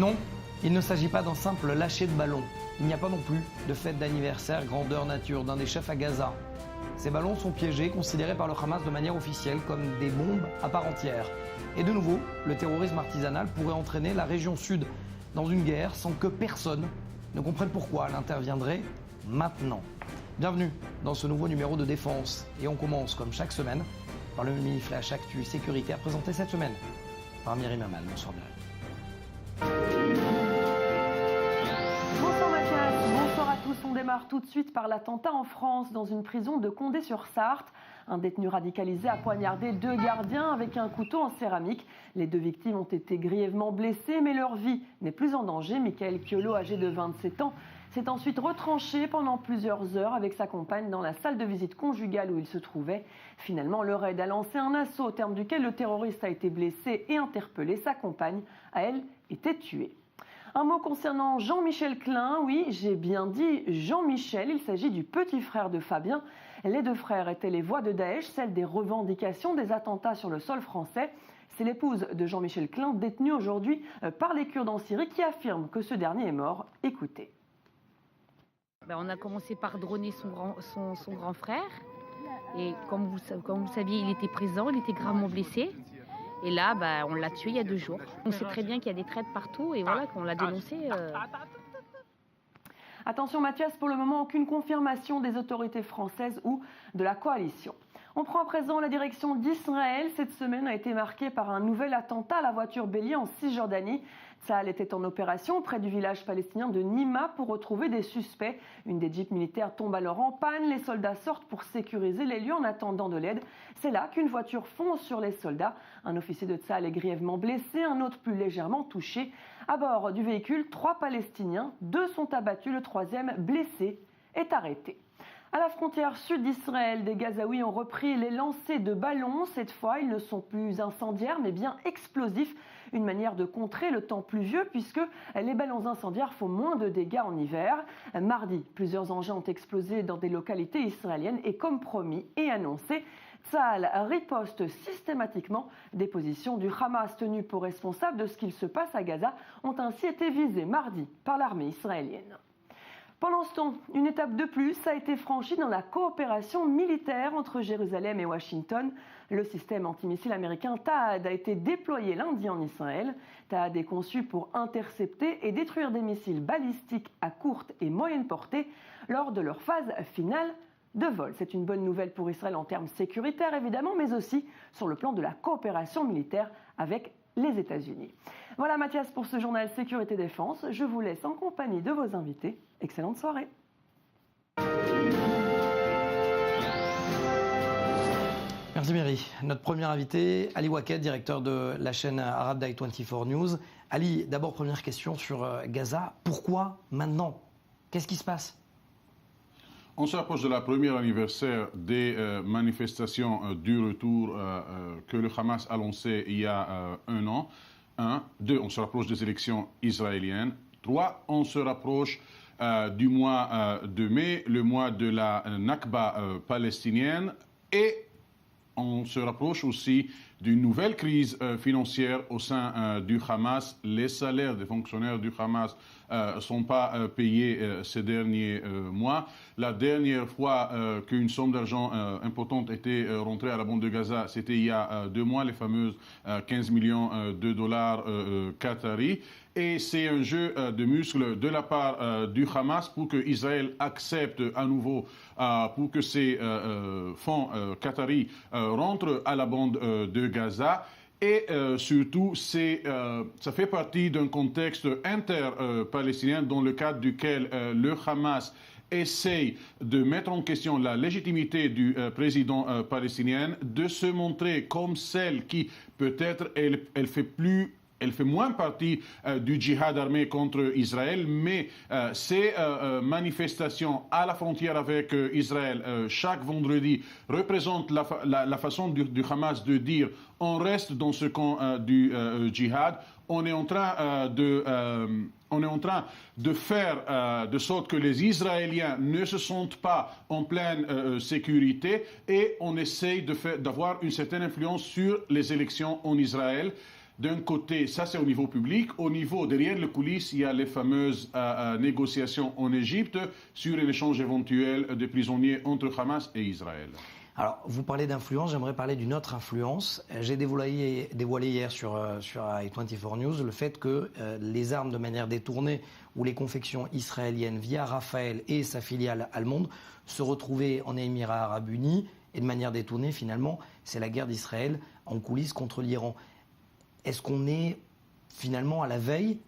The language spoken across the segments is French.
Non, il ne s'agit pas d'un simple lâcher de ballon. Il n'y a pas non plus de fête d'anniversaire grandeur nature d'un des chefs à Gaza. Ces ballons sont piégés, considérés par le Hamas de manière officielle comme des bombes à part entière. Et de nouveau, le terrorisme artisanal pourrait entraîner la région sud dans une guerre sans que personne ne comprenne pourquoi elle interviendrait maintenant. Bienvenue dans ce nouveau numéro de Défense. Et on commence, comme chaque semaine, par le mini-flash actu sécuritaire présenté cette semaine par Myriam Amal. Bonsoir Myriam. Bonsoir Mathias, bonsoir à tous. On démarre tout de suite par l'attentat en France dans une prison de Condé-sur-Sarthe. Un détenu radicalisé a poignardé 2 gardiens avec un couteau en céramique. Les 2 victimes ont été grièvement blessées, mais leur vie n'est plus en danger. Michael Piolo, âgé de 27 ans, s'est ensuite retranché pendant plusieurs heures avec sa compagne dans la salle de visite conjugale où il se trouvait. Finalement, le raid a lancé un assaut au terme duquel le terroriste a été blessé et interpellé. Sa compagne, à elle, était tuée. Un mot concernant Jean-Michel Klein. Oui, j'ai bien dit Jean-Michel. Il s'agit du petit frère de Fabien. Les 2 frères étaient les voix de Daesh, celles des revendications des attentats sur le sol français. C'est l'épouse de Jean-Michel Klein, détenue aujourd'hui par les Kurdes en Syrie, qui affirme que ce dernier est mort. Écoutez. On a commencé par droner son grand frère. Et comme vous saviez, il était présent, il était gravement blessé. Et là, on l'a tué il y a 2 jours. On sait très bien qu'il y a des traites partout et voilà, qu'on l'a dénoncé. Attention Mathias, pour le moment, aucune confirmation des autorités françaises ou de la coalition. On prend à présent la direction d'Israël. Cette semaine a été marquée par un nouvel attentat à la voiture bélier en Cisjordanie. Tsahal était en opération près du village palestinien de Nima pour retrouver des suspects. Une des jeeps militaires tombe alors en panne. Les soldats sortent pour sécuriser les lieux en attendant de l'aide. C'est là qu'une voiture fonce sur les soldats. Un officier de Tsahal est grièvement blessé, un autre plus légèrement touché. À bord du véhicule, 3 Palestiniens, 2 sont abattus, le 3e, blessé, est arrêté. À la frontière sud d'Israël, des Gazaouis ont repris les lancers de ballons. Cette fois, ils ne sont plus incendiaires, mais bien explosifs. Une manière de contrer le temps pluvieux, puisque les ballons incendiaires font moins de dégâts en hiver. Mardi, plusieurs engins ont explosé dans des localités israéliennes et comme promis et annoncé, Tsahal riposte systématiquement. Des positions du Hamas tenues pour responsables de ce qu'il se passe à Gaza ont ainsi été visées mardi par l'armée israélienne. Pendant ce temps, une étape de plus a été franchie dans la coopération militaire entre Jérusalem et Washington. Le système antimissile américain THAAD a été déployé lundi en Israël. THAAD est conçu pour intercepter et détruire des missiles balistiques à courte et moyenne portée lors de leur phase finale de vol. C'est une bonne nouvelle pour Israël en termes sécuritaires évidemment, mais aussi sur le plan de la coopération militaire avec les États-Unis. Voilà Mathias pour ce journal Sécurité Défense. Je vous laisse en compagnie de vos invités. Excellente soirée. Merci Myri. Notre premier invité, Ali Waked, directeur de la chaîne Arab Day 24 News. Ali, d'abord première question sur Gaza. Pourquoi maintenant? Qu'est-ce qui se passe? On s'approche de la première anniversaire des manifestations du retour que le Hamas a lancé il y a 1 an. 1. 2. On se rapproche des élections israéliennes. 3. On se rapproche du mois de mai, le mois de la Nakba palestinienne. Et on se rapproche aussi d'une nouvelle crise financière au sein du Hamas. Les salaires des fonctionnaires du Hamas ne sont pas payés ces derniers mois. La dernière fois qu'une somme d'argent importante était rentrée à la bande de Gaza, c'était il y a 2 mois, les fameuses 15 millions de dollars qataris. Et c'est un jeu de muscles de la part du Hamas pour que Israël accepte à nouveau, pour que ces fonds qataris rentrent à la bande de Gaza. Et surtout, ça fait partie d'un contexte inter-palestinien dans le cadre duquel le Hamas essaye de mettre en question la légitimité du président palestinien, de se montrer comme celle qui, peut-être, elle fait moins partie du djihad armé contre Israël, mais ces manifestations à la frontière avec Israël chaque vendredi représentent la façon du Hamas de dire on reste dans ce camp du djihad. On est en train de faire de sorte que les Israéliens ne se sentent pas en pleine sécurité et on essaye d'avoir une certaine influence sur les élections en Israël. d'un côté, ça c'est au niveau public, au niveau derrière les coulisses, il y a les fameuses négociations en Égypte sur un échange éventuel de prisonniers entre Hamas et Israël. Alors, vous parlez d'influence, j'aimerais parler d'une autre influence. J'ai dévoilé hier sur i24 News le fait que les armes de manière détournée ou les confections israéliennes via Rafael et sa filiale allemande se retrouvaient en Émirats arabes unis et de manière détournée, finalement, c'est la guerre d'Israël en coulisses contre l'Iran. Est-ce qu'on est finalement à la veille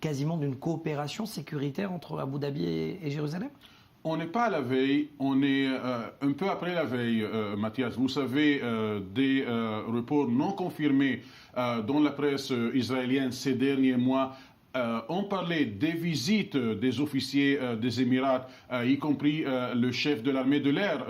quasiment d'une coopération sécuritaire entre Abu Dhabi et Jérusalem ? On n'est pas à la veille, on est un peu après la veille, Mathias. Vous savez, des reports non confirmés dans la presse israélienne ces derniers mois ont parlé des visites des officiers des Émirats, y compris le chef de l'armée de l'air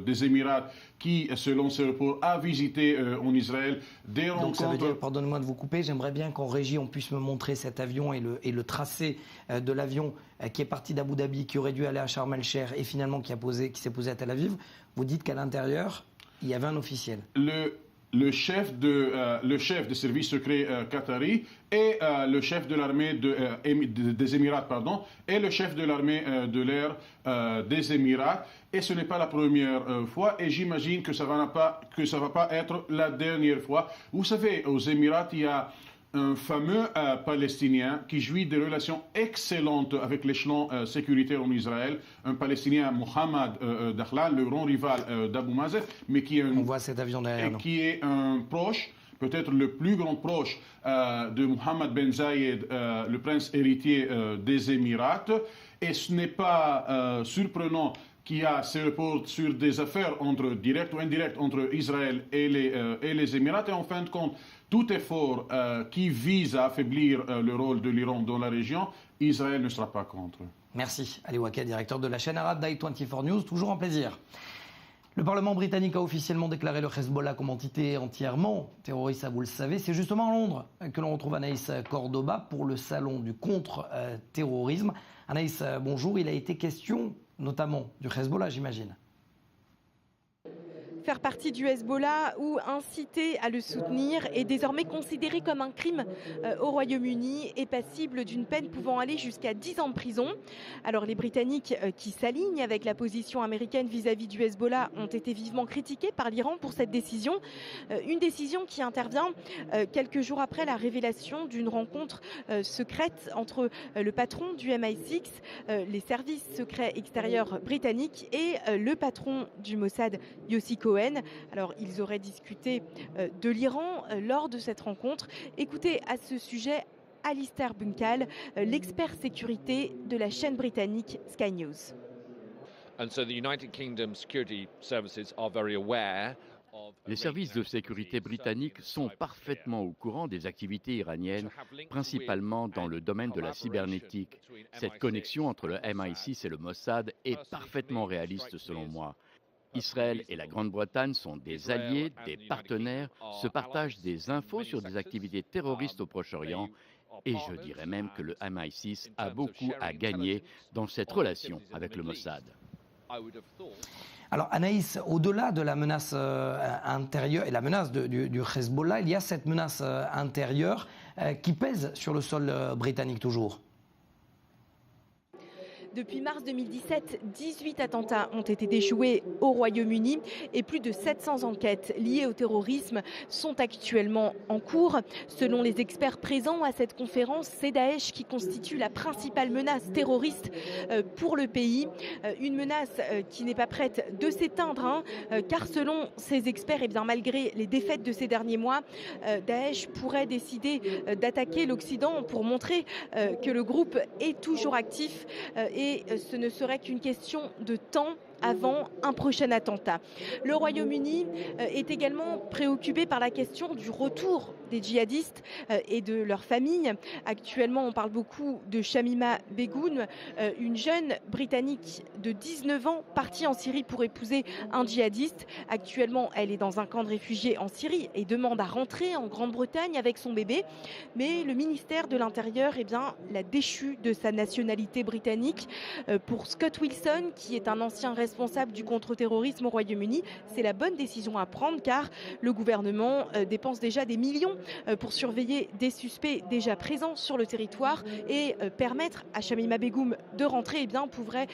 des Émirats, qui, selon ce report, a visité en Israël des rencontres. Donc ça veut dire, pardonnez-moi de vous couper, j'aimerais bien qu'en régie on puisse me montrer cet avion et le tracé de l'avion qui est parti d'Abu Dhabi, qui aurait dû aller à Sharm el-Sheikh et finalement qui s'est posé à Tel Aviv. Vous dites qu'à l'intérieur, il y avait un officiel. Le chef des services secrets qatari et le chef de l'armée des Émirats, et le chef de l'armée de l'air des Émirats. Et ce n'est pas la première fois, et j'imagine que ça va pas être la dernière fois. Vous savez, aux Émirats, il y a un fameux Palestinien qui jouit de relations excellentes avec l'échelon sécuritaire en Israël, un Palestinien, Mohamed Dahlan, le grand rival d'Abu Mazen, mais qui est on voit cet avion derrière nous. Qui est un proche, peut-être le plus grand proche de Mohammed Ben Zayed, le prince héritier des Émirats. Et ce n'est pas surprenant qu'il y a ces reports sur des affaires directes ou indirectes entre Israël et les Émirats. Et en fin de compte, tout effort qui vise à affaiblir le rôle de l'Iran dans la région, Israël ne sera pas contre. Merci. Ali Waked, directeur de la chaîne arabe d'I24 News. Toujours un plaisir. Le Parlement britannique a officiellement déclaré le Hezbollah comme entité entièrement terroriste, vous le savez. C'est justement à Londres que l'on retrouve Anaïs Cordoba pour le salon du contre-terrorisme. Anaïs, bonjour. Il a été question notamment du Hezbollah, j'imagine. Faire partie du Hezbollah ou inciter à le soutenir est désormais considéré comme un crime au Royaume-Uni et passible d'une peine pouvant aller jusqu'à 10 ans de prison. Alors les Britanniques qui s'alignent avec la position américaine vis-à-vis du Hezbollah ont été vivement critiqués par l'Iran pour cette décision. Une décision qui intervient quelques jours après la révélation d'une rencontre secrète entre le patron du MI6, les services secrets extérieurs britanniques et le patron du Mossad, Yossi Cohen. Alors, ils auraient discuté de l'Iran lors de cette rencontre. Écoutez à ce sujet Alistair Bunkal, l'expert sécurité de la chaîne britannique Sky News. Les services de sécurité britanniques sont parfaitement au courant des activités iraniennes, principalement dans le domaine de la cybernétique. Cette connexion entre le MI6 et le Mossad est parfaitement réaliste selon moi. Israël et la Grande-Bretagne sont des alliés, des partenaires, se partagent des infos sur des activités terroristes au Proche-Orient et je dirais même que le MI6 a beaucoup à gagner dans cette relation avec le Mossad. Alors Anaïs, au-delà de la menace intérieure et la menace du Hezbollah, il y a cette menace intérieure qui pèse sur le sol britannique toujours. Depuis mars 2017, 18 attentats ont été déjoués au Royaume-Uni et plus de 700 enquêtes liées au terrorisme sont actuellement en cours. Selon les experts présents à cette conférence, c'est Daesh qui constitue la principale menace terroriste pour le pays. Une menace qui n'est pas prête de s'éteindre, car selon ces experts, malgré les défaites de ces derniers mois, Daesh pourrait décider d'attaquer l'Occident pour montrer que le groupe est toujours actif et ce ne serait qu'une question de temps avant un prochain attentat. Le Royaume-Uni est également préoccupé par la question du retour des djihadistes et de leurs familles. Actuellement, on parle beaucoup de Shamima Begum, une jeune Britannique de 19 ans partie en Syrie pour épouser un djihadiste. Actuellement, elle est dans un camp de réfugiés en Syrie et demande à rentrer en Grande-Bretagne avec son bébé. Mais le ministère de l'Intérieur l'a déchu de sa nationalité britannique. Pour Scott Wilson, qui est un ancien responsable du contre-terrorisme au Royaume-Uni, c'est la bonne décision à prendre car le gouvernement dépense déjà des millions pour surveiller des suspects déjà présents sur le territoire et permettre à Shamima Begum de rentrer, pourrait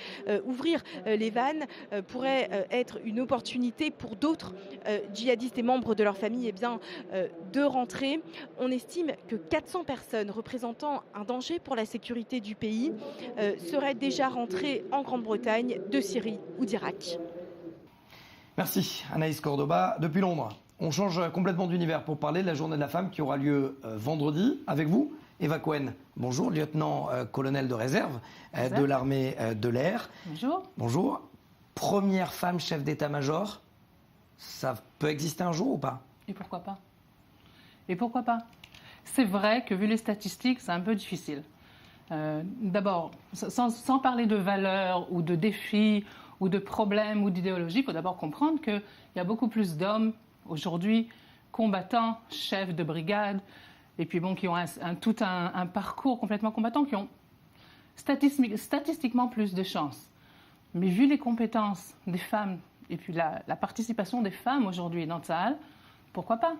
ouvrir les vannes, pourrait être une opportunité pour d'autres djihadistes et membres de leur famille de rentrer. On estime que 400 personnes représentant un danger pour la sécurité du pays seraient déjà rentrées en Grande-Bretagne, de Syrie ou d'Irak. Merci Anaïs Cordoba. Depuis Londres, on change complètement d'univers pour parler de la journée de la femme qui aura lieu vendredi avec vous, Eva Cohen. Bonjour, lieutenant-colonel de réserve de l'armée de l'air. Bonjour. Bonjour. Première femme chef d'état-major, ça peut exister un jour ou pas? Et pourquoi pas? Et pourquoi pas? C'est vrai que vu les statistiques, c'est un peu difficile. D'abord, sans parler de valeurs ou de défis ou de problèmes ou d'idéologie, il faut d'abord comprendre qu'il y a beaucoup plus d'hommes aujourd'hui, combattants, chefs de brigade, et puis qui ont tout un parcours complètement combattant, qui ont statistiquement plus de chances. Mais vu les compétences des femmes et puis la participation des femmes aujourd'hui dans Tsahal, pourquoi pas?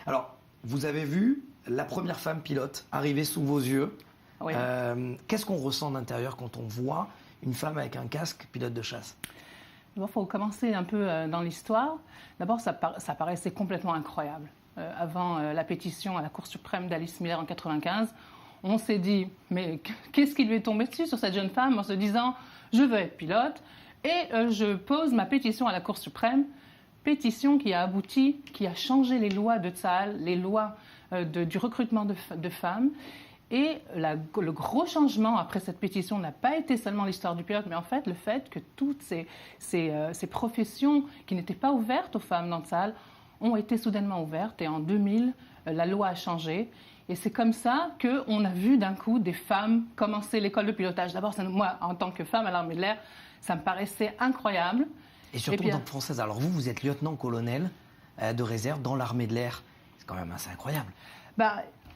Alors, vous avez vu la première femme pilote arriver sous vos yeux. Oui. Qu'est-ce qu'on ressent d'intérieur quand on voit une femme avec un casque pilote de chasse? Il faut commencer un peu dans l'histoire. D'abord, ça paraissait complètement incroyable. Avant la pétition à la Cour suprême d'Alice Miller en 1995, on s'est dit, mais qu'est-ce qui lui est tombé dessus sur cette jeune femme en se disant, je veux être pilote et je pose ma pétition à la Cour suprême, pétition qui a abouti, qui a changé les lois de Tsahal, les lois du recrutement de femmes. Et le gros changement après cette pétition n'a pas été seulement l'histoire du pilote, mais en fait le fait que toutes ces professions qui n'étaient pas ouvertes aux femmes dans Tsahal ont été soudainement ouvertes. Et en 2000, la loi a changé. Et c'est comme ça qu'on a vu d'un coup des femmes commencer l'école de pilotage. D'abord, moi, en tant que femme à l'armée de l'air, ça me paraissait incroyable. Et surtout en tant que Française. Alors vous êtes lieutenant-colonel de réserve dans l'armée de l'air. C'est quand même assez incroyable.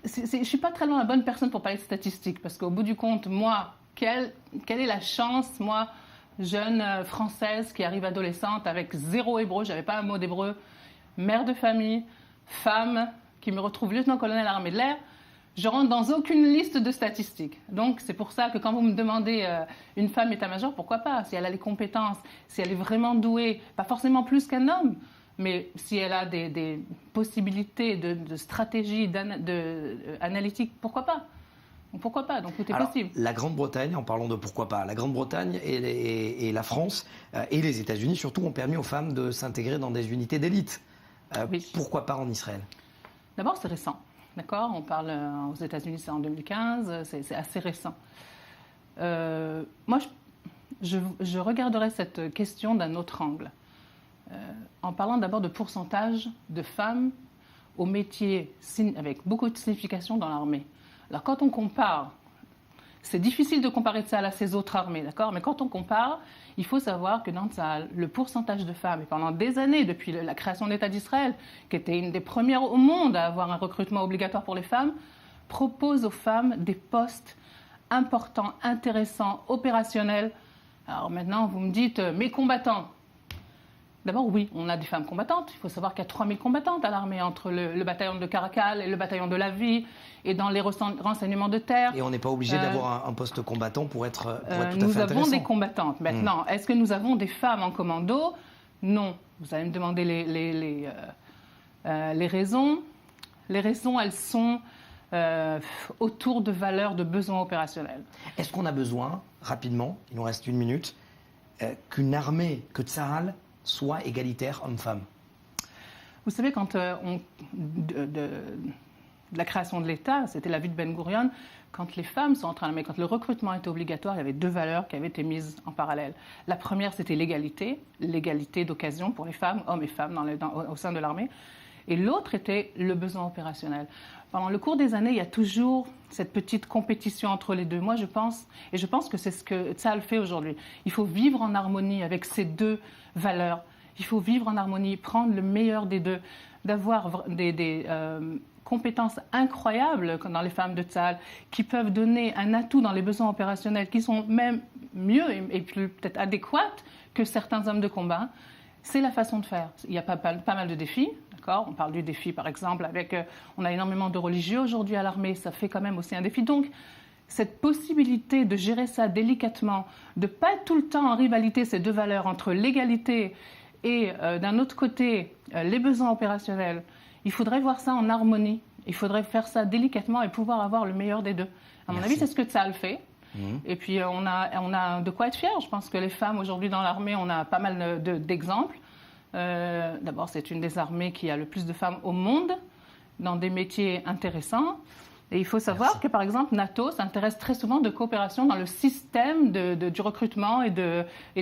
Je ne suis pas très loin la bonne personne pour parler de statistiques, parce qu'au bout du compte, moi, quelle est la chance, moi, jeune Française qui arrive adolescente avec 0 hébreu, je n'avais pas un mot d'hébreu, mère de famille, femme, qui me retrouve lieutenant-colonel à l'armée de l'air, je rentre dans aucune liste de statistiques. Donc c'est pour ça que quand vous me demandez une femme état-major, pourquoi pas? Si elle a les compétences, si elle est vraiment douée, pas forcément plus qu'un homme, mais si elle a des possibilités de stratégie analytique, pourquoi pas? Pourquoi pas? Donc tout est possible. La Grande-Bretagne, en parlant de pourquoi pas, la Grande-Bretagne et la France et les États-Unis surtout ont permis aux femmes de s'intégrer dans des unités d'élite. Oui. Pourquoi pas en Israël? D'abord, c'est récent. D'accord? On parle aux États-Unis, c'est en 2015, c'est assez récent. Moi, je regarderais cette question d'un autre angle. En parlant d'abord de pourcentage de femmes au métier avec beaucoup de signification dans l'armée. Alors quand on compare, c'est difficile de comparer Tsahal à ces autres armées, d'accord? Mais quand on compare, il faut savoir que dans Tsahal, le pourcentage de femmes, et pendant des années, depuis la création de l'État d'Israël, qui était une des premières au monde à avoir un recrutement obligatoire pour les femmes, propose aux femmes des postes importants, intéressants, opérationnels. Alors maintenant, vous me dites, mes combattants. D'abord, oui, on a des femmes combattantes. Il faut savoir qu'il y a 3000 combattantes à l'armée, entre le bataillon de Caracal et le bataillon de la Vie, et dans les renseignements de terre. Et on n'est pas obligé d'avoir un poste combattant pour être tout à fait intéressant. Nous avons des combattantes. Maintenant, est-ce que nous avons des femmes en commando? Non. Vous allez me demander les raisons. Les raisons, elles sont autour de valeurs, de besoins opérationnels. Est-ce qu'on a besoin, rapidement, il nous reste 1 minute, qu'une armée, que Tsahal soit égalitaire homme-femme? Vous savez, quand de la création de l'État, c'était la vie de Ben Gurion, quand les femmes sont entrées à l'armée, quand le recrutement était obligatoire, il y avait 2 valeurs qui avaient été mises en parallèle. La première, c'était l'égalité d'occasion pour les femmes, hommes et femmes au sein de l'armée. Et l'autre était le besoin opérationnel. Pendant le cours des années, il y a toujours cette petite compétition entre les deux. Moi, je pense que c'est ce que Tsahal fait aujourd'hui. Il faut vivre en harmonie avec ces 2 valeurs. Il faut vivre en harmonie, prendre le meilleur des deux, d'avoir des compétences incroyables dans les femmes de Tsahal qui peuvent donner un atout dans les besoins opérationnels qui sont même mieux et plus peut-être adéquates que certains hommes de combat. C'est la façon de faire. Il y a pas mal de défis, D'accord ? On parle du défi, par exemple, on a énormément de religieux aujourd'hui à l'armée, ça fait quand même aussi un défi. Donc, cette possibilité de gérer ça délicatement, de ne pas être tout le temps en rivalité, ces deux valeurs, entre l'égalité et d'un autre côté, les besoins opérationnels, il faudrait voir ça en harmonie. Il faudrait faire ça délicatement et pouvoir avoir le meilleur des deux. À mon avis, c'est ce que Tsahal fait. Et puis, on a de quoi être fiers. Je pense que les femmes, aujourd'hui, dans l'armée, on a pas mal d'exemples. D'abord, c'est une des armées qui a le plus de femmes au monde dans des métiers intéressants. Et il faut savoir que, par exemple, NATO s'intéresse très souvent de coopération dans le système du recrutement et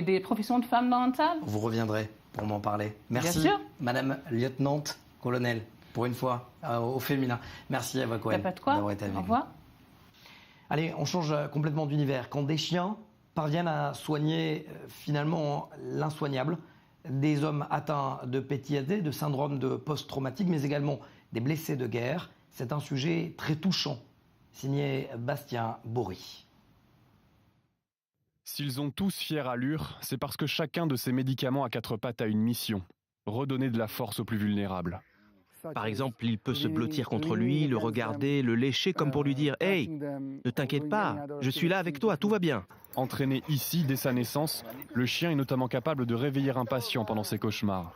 des professions de femmes dans Tsahal. Vous reviendrez pour m'en parler. Merci, Bien sûr. Madame lieutenant-colonel, pour une fois, au féminin. Merci Eva Cohen Pas de quoi. d'avoir été avec Au nous. revoir. Allez, on change complètement d'univers. Quand des chiens parviennent à soigner finalement l'insoignable, des hommes atteints de PTSD, de syndrome de post-traumatique, mais également des blessés de guerre, c'est un sujet très touchant. Signé Bastien Bory. S'ils ont tous fière allure, c'est parce que chacun de ces médicaments à quatre pattes a une mission. Redonner de la force aux plus vulnérables. Par exemple, il peut se blottir contre lui, le regarder, le lécher comme pour lui dire « Hey, ne t'inquiète pas, je suis là avec toi, tout va bien ». Entraîné ici dès sa naissance, le chien est notamment capable de réveiller un patient pendant ses cauchemars.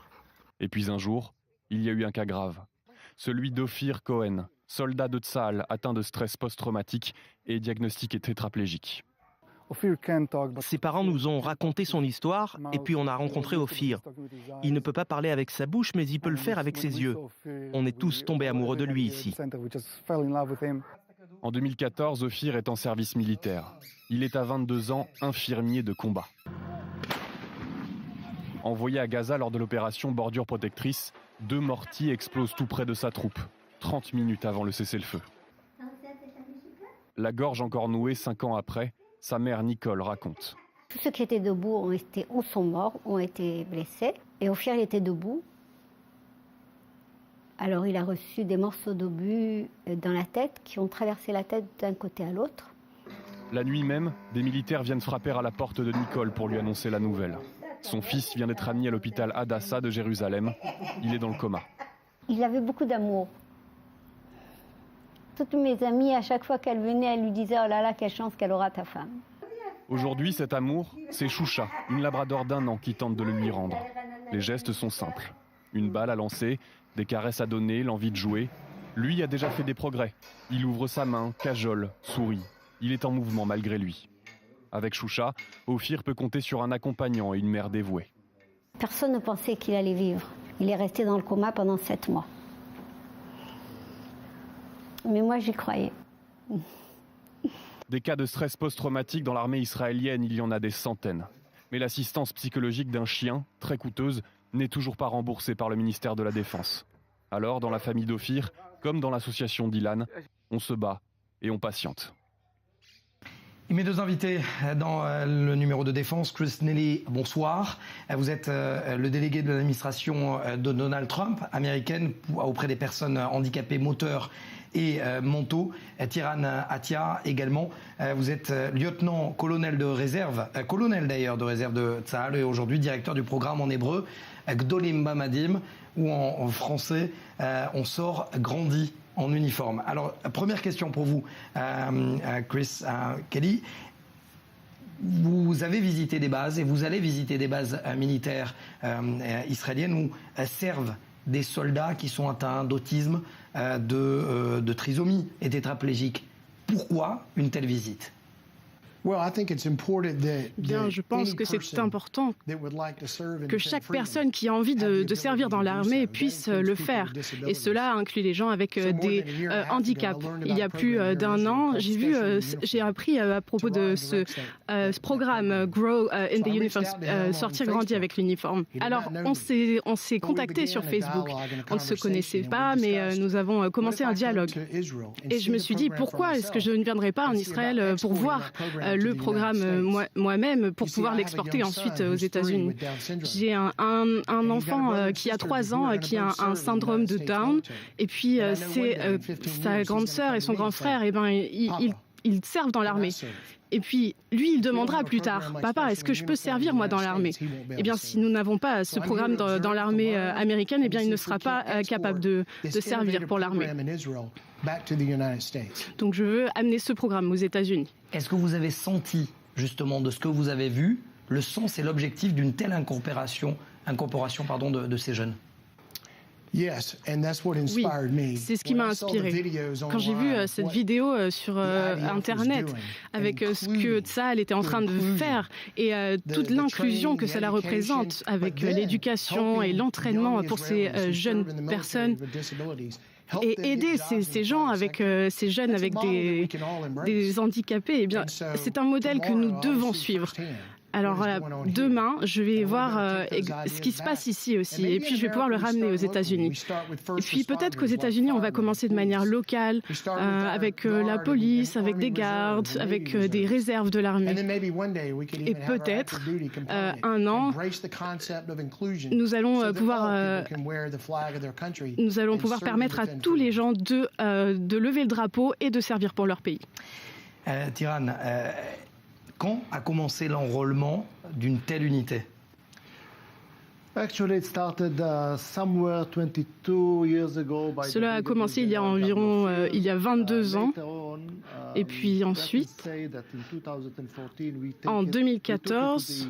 Et puis un jour, il y a eu un cas grave. Celui d'Ophir Cohen, soldat de Tsahal atteint de stress post-traumatique et diagnostiqué tétraplégique. Ses parents nous ont raconté son histoire et puis on a rencontré Ophir. Il ne peut pas parler avec sa bouche, mais il peut le faire avec ses yeux. On est tous tombés amoureux de lui ici. En 2014, Ophir est en service militaire. Il est à 22 ans, infirmier de combat. Envoyé à Gaza lors de l'opération Bordure Protectrice, 2 mortiers explosent tout près de sa troupe, 30 minutes avant le cessez-le-feu. La gorge encore nouée 5 ans après, sa mère Nicole raconte. Tous ceux qui étaient debout ou sont morts, ont été blessés. Et Ophir, il était debout. Alors il a reçu des morceaux d'obus dans la tête qui ont traversé la tête d'un côté à l'autre. La nuit même, des militaires viennent frapper à la porte de Nicole pour lui annoncer la nouvelle. Son fils vient d'être admis à l'hôpital Hadassah de Jérusalem. Il est dans le coma. Il avait beaucoup d'amour. Toutes mes amies, à chaque fois qu'elle venait, elle lui disait « Oh là là, quelle chance qu'elle aura ta femme ». Aujourd'hui, cet amour, c'est Choucha, une labrador d'1 an qui tente de le lui rendre. Les gestes sont simples. Une balle à lancer, des caresses à donner, l'envie de jouer. Lui a déjà fait des progrès. Il ouvre sa main, cajole, sourit. Il est en mouvement malgré lui. Avec Choucha, Ophir peut compter sur un accompagnant et une mère dévouée. Personne ne pensait qu'il allait vivre. Il est resté dans le coma pendant 7 mois. Mais moi, j'y croyais. Des cas de stress post-traumatique dans l'armée israélienne, il y en a des centaines. Mais l'assistance psychologique d'un chien, très coûteuse, n'est toujours pas remboursée par le ministère de la Défense. Alors, dans la famille d'Ophir, comme dans l'association d'Ilan, on se bat et on patiente. Et mes 2 invités dans le numéro de défense, Chris Nelly, bonsoir. Vous êtes le délégué de l'administration de Donald Trump, américaine, auprès des personnes handicapées moteurs et mentaux. Tiran Atia également. Vous êtes lieutenant-colonel de réserve, colonel d'ailleurs de réserve de Tsahal et aujourd'hui directeur du programme en hébreu Gdolim Bamadim, où en français on sort grandi en uniforme. Alors, première question pour vous, Chris Kelly. Vous avez visité des bases et vous allez visiter des bases militaires israéliennes où servent des soldats qui sont atteints d'autisme, de trisomie et tétraplégiques. Pourquoi une telle visite ? Bien, je pense que c'est important que chaque personne qui a envie de servir dans l'armée puisse le faire. Et cela inclut les gens avec des handicaps. Il y a plus d'1 an, j'ai appris à propos de ce programme Grow in the Uniform, sortir grandi avec l'uniforme. Alors, on s'est contacté sur Facebook. On ne se connaissait pas, mais nous avons commencé un dialogue. Et je me suis dit, pourquoi est-ce que je ne viendrais pas en Israël pour voir le programme moi-même pour pouvoir l'exporter ensuite aux États-Unis. J'ai un enfant qui a 3 ans qui a un syndrome de Down et puis sa grande sœur et son grand frère, ils servent dans l'armée. Et puis, lui, il demandera plus tard, « Papa, est-ce que je peux servir, moi, dans l'armée ?» Eh bien, si nous n'avons pas ce programme dans l'armée américaine, eh bien, il ne sera pas capable de servir pour l'armée. Donc, je veux amener ce programme aux États-Unis. Est-ce que vous avez senti, justement, de ce que vous avez vu, le sens et l'objectif d'une telle incorporation de ces jeunes? Oui, c'est ce qui m'a inspiré. Quand j'ai vu cette vidéo sur Internet avec ce que Tsahal était en train de faire et toute l'inclusion que cela représente avec l'éducation et l'entraînement pour ces jeunes personnes, et aider ces gens ces jeunes avec des handicapés, eh bien, c'est un modèle que nous devons suivre. Alors demain, je vais voir ce qui se passe ici aussi, et puis je vais pouvoir le ramener aux États-Unis. Et puis peut-être qu'aux États-Unis, on va commencer de manière locale, avec la police, avec des gardes, avec des réserves de l'armée. Et peut-être, un an, nous allons pouvoir permettre à tous les gens de lever le drapeau et de servir pour leur pays. Tiran, quand a commencé l'enrôlement d'une telle unité? Cela a commencé il y a environ 22 ans. Et puis ensuite, en 2014,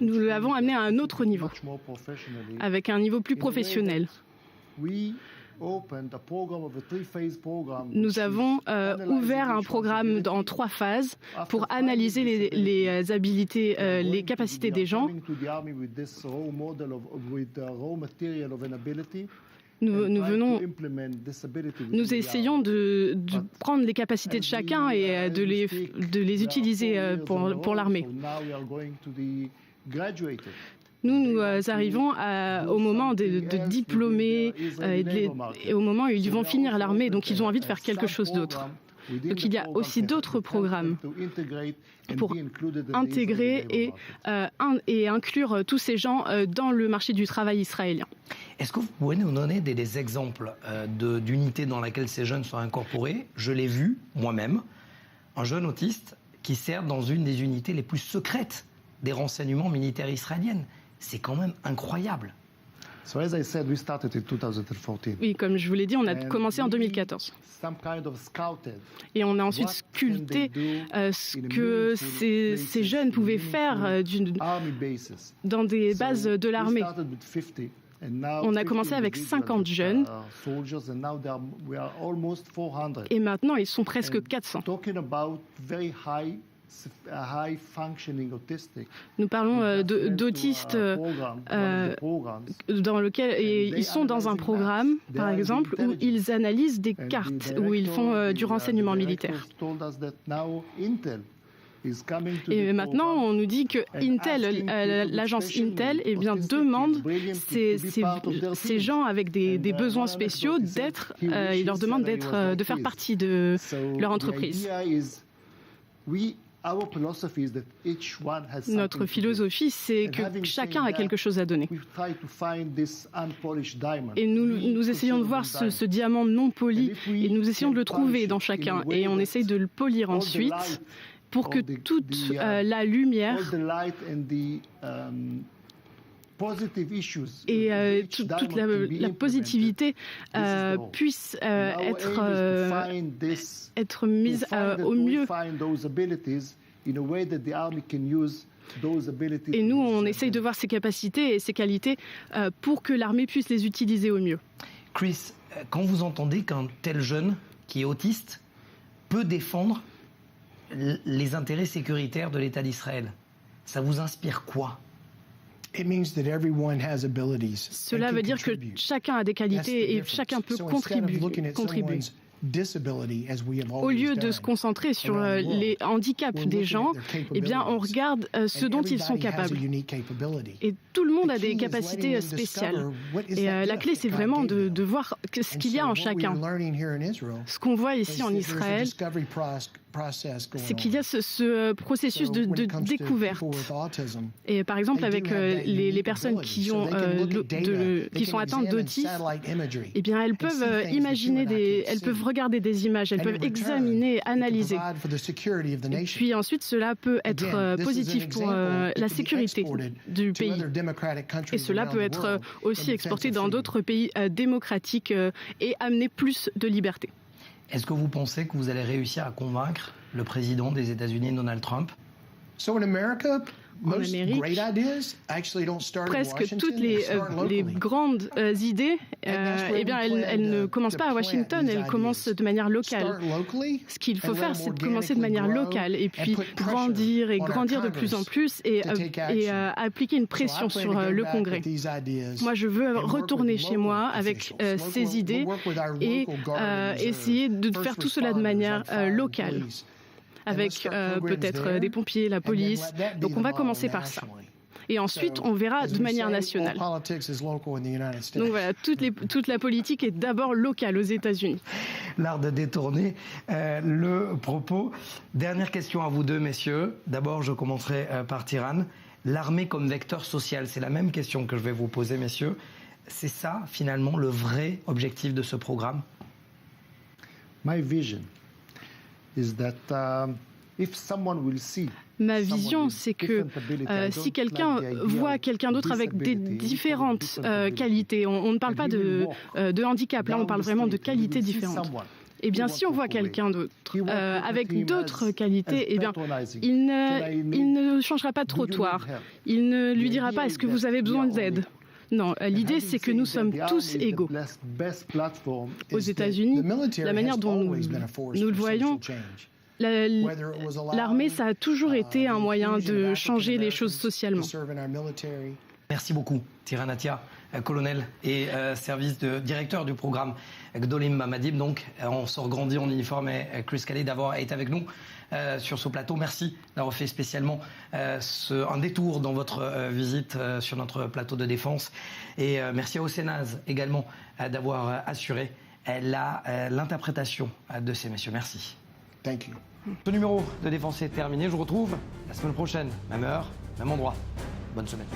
nous l'avons amené à un autre niveau, avec un niveau plus professionnel. Nous avons ouvert un programme en 3 phases pour analyser les habilités, les capacités des gens. Nous essayons de prendre les capacités de chacun et de les utiliser pour l'armée. Nous arrivons au moment de diplômer et au moment où ils vont finir l'armée, donc ils ont envie de faire quelque chose d'autre. Donc il y a aussi d'autres programmes pour intégrer et inclure tous ces gens dans le marché du travail israélien. Est-ce que vous pouvez nous donner des exemples d'unités dans lesquelles ces jeunes sont incorporés? Je l'ai vu moi-même, un jeune autiste qui sert dans une des unités les plus secrètes des renseignements militaires israéliennes. C'est quand même incroyable. Oui, comme je vous l'ai dit, on a commencé en 2014. Et on a ensuite sculpté ce que ces jeunes pouvaient faire dans des bases de l'armée. On a commencé avec 50 jeunes et maintenant ils sont presque 400. Nous parlons d'autistes dans lequel ils sont dans un programme, par exemple, où ils analysent des cartes, où ils font du renseignement militaire. Et maintenant, on nous dit que Intel, l'agence Intel, eh bien, demande ces gens avec des besoins spéciaux ils leur demandent de faire partie de leur entreprise. Notre philosophie, c'est que chacun a quelque chose à donner. Et nous essayons de voir ce diamant non poli et nous essayons de le trouver dans chacun. Et on essaye de le polir ensuite pour que toute la lumière et toute la positivité puisse être mise au mieux. Et nous, on essaye de voir ses capacités et ses qualités pour que l'armée puisse les utiliser au mieux. Chris, quand vous entendez qu'un tel jeune qui est autiste peut défendre les intérêts sécuritaires de l'État d'Israël, ça vous inspire quoi? Cela veut dire que chacun a des qualités et chacun peut contribuer. Au lieu de se concentrer sur les handicaps des gens, eh bien, on regarde ce dont ils sont capables. Et tout le monde a des capacités spéciales. Et la clé, c'est vraiment de voir ce qu'il y a en chacun. Ce qu'on voit ici en Israël, c'est qu'il y a ce processus de découverte. Et par exemple, avec les personnes qui sont atteintes d'autisme, eh bien, elles peuvent imaginer elles peuvent regarder des images, elles peuvent examiner, analyser. Et puis ensuite, cela peut être positif pour la sécurité du pays. Et cela peut être aussi exporté dans d'autres pays démocratiques et amener plus de liberté. Est-ce que vous pensez que vous allez réussir à convaincre le président des États-Unis, Donald Trump? En Amérique, presque toutes les grandes idées, eh bien, elles ne commencent pas à Washington, elles commencent de manière locale. Ce qu'il faut faire, c'est de commencer de manière locale et puis grandir de plus en plus et appliquer une pression sur le Congrès. Moi, je veux retourner chez moi avec ces idées et essayer de faire tout cela de manière locale, avec peut-être des pompiers, la police. Donc on va commencer par ça. Et ensuite, on verra de manière nationale. Donc voilà, toute la politique est d'abord locale aux États-Unis. L'art de détourner le propos. Dernière question à vous deux, messieurs. D'abord, je commencerai par Tiran. L'armée comme vecteur social, c'est la même question que je vais vous poser, messieurs. C'est ça, finalement, le vrai objectif de ce programme? My vision. Ma vision, c'est que si quelqu'un voit quelqu'un d'autre avec des différentes qualités, on ne parle pas de handicap, là on parle vraiment de qualités différentes. Eh bien, si on voit quelqu'un d'autre avec d'autres qualités, eh bien, il ne changera pas de trottoir. Il ne lui dira pas « est-ce que vous avez besoin d'aide ?» Non, l'idée c'est que nous sommes tous égaux. Aux États-Unis, la manière dont nous le voyons, l'armée, ça a toujours été un moyen de changer les choses socialement. Merci beaucoup, Tiran Attia, colonel et directeur du programme Gdolim Mamadib. Donc, on sort grandi en uniforme et Chris Kelly d'avoir été avec nous sur ce plateau. Merci d'avoir fait spécialement un détour dans votre visite sur notre plateau de défense. Et merci à Osenaz également d'avoir assuré l'interprétation de ces messieurs. Merci. Thank you. Ce numéro de Défense est terminé. Je vous retrouve la semaine prochaine, même heure, même endroit. Bonne semaine.